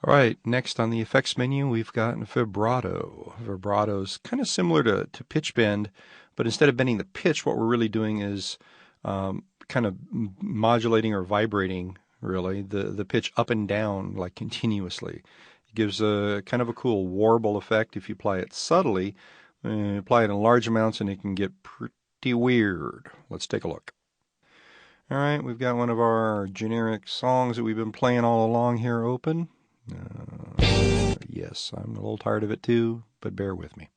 All right, next on the effects menu, we've got vibrato. Vibrato is kind of similar to pitch bend, but instead of bending the pitch, what we're really doing is kind of modulating or vibrating, really, the pitch up and down, like continuously. It gives a kind of a cool warble effect if you apply it subtly. Apply it in large amounts and it can get pretty weird. Let's take a look. All right, we've got one of our generic songs that we've been playing all along here open. Yes, I'm a little tired of it too, but bear with me.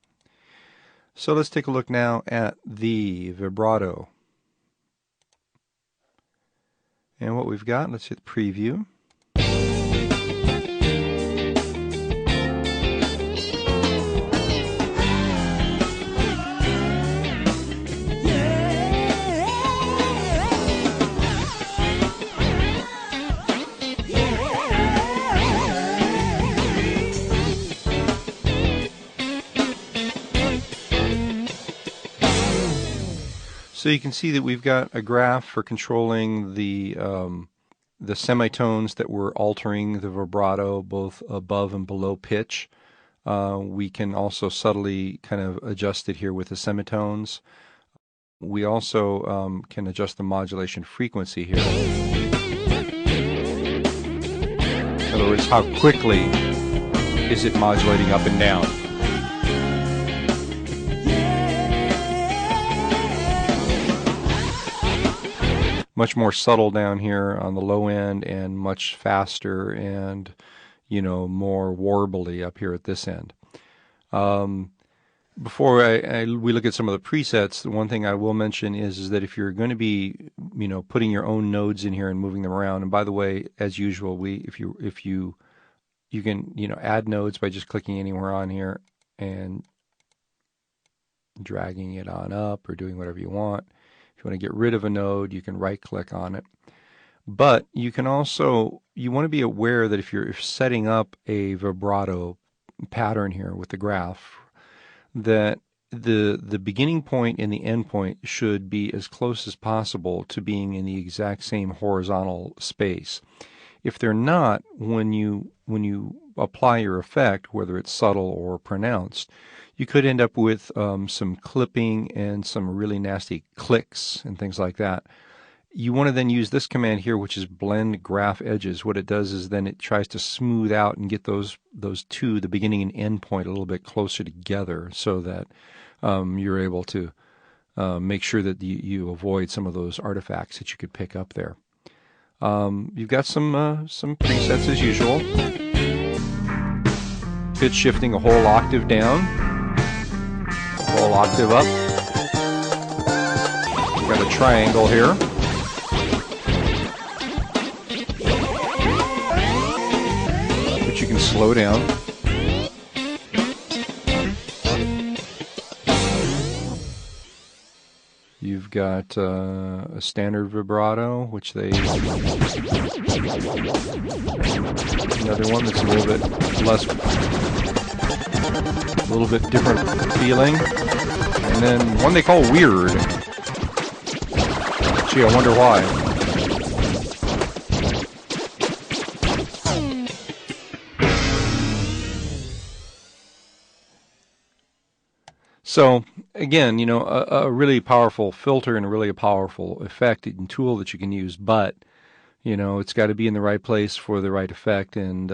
So let's take a look now at the vibrato. And what we've got, let's hit preview. So you can see that we've got a graph for controlling the semitones that we're altering the vibrato both above and below pitch. We can also subtly kind of adjust it here with the semitones. We also can adjust the modulation frequency here. In other words, how quickly is it modulating up and down. Much more subtle down here on the low end and much faster and, more warbly up here at this end. Before we look at some of the presets, the one thing I will mention is that if you're going to be, putting your own nodes in here and moving them around, and by the way, as usual, if you can, add nodes by just clicking anywhere on here and dragging it on up or doing whatever you want. If you want to get rid of a node, you can right-click on it. But you can also, you want to be aware that if you're setting up a vibrato pattern here with the graph, that the beginning point and the end point should be as close as possible to being in the exact same horizontal space. If they're not, when you apply your effect, whether it's subtle or pronounced, you could end up with some clipping and some really nasty clicks and things like that. You want to then use this command here, which is blend graph edges. What it does is then it tries to smooth out and get those two, the beginning and end point, a little bit closer together so that you're able to make sure that you avoid some of those artifacts that you could pick up there. You've got some presets as usual. Pitch shifting a whole octave down, a whole octave up. We've got a triangle here. Which you can slow down. You've got a standard vibrato, which they... Another one that's a little bit less... a little bit different feeling. And then one they call weird. Gee, I wonder why. So, again, a really powerful filter and a really powerful effect and tool that you can use, but, it's got to be in the right place for the right effect, and,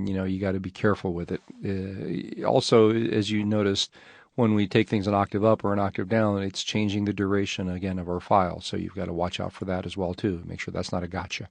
you got to be careful with it. Also, as you noticed, when we take things an octave up or an octave down, it's changing the duration, again, of our file, so you've got to watch out for that as well, too. Make sure that's not a gotcha.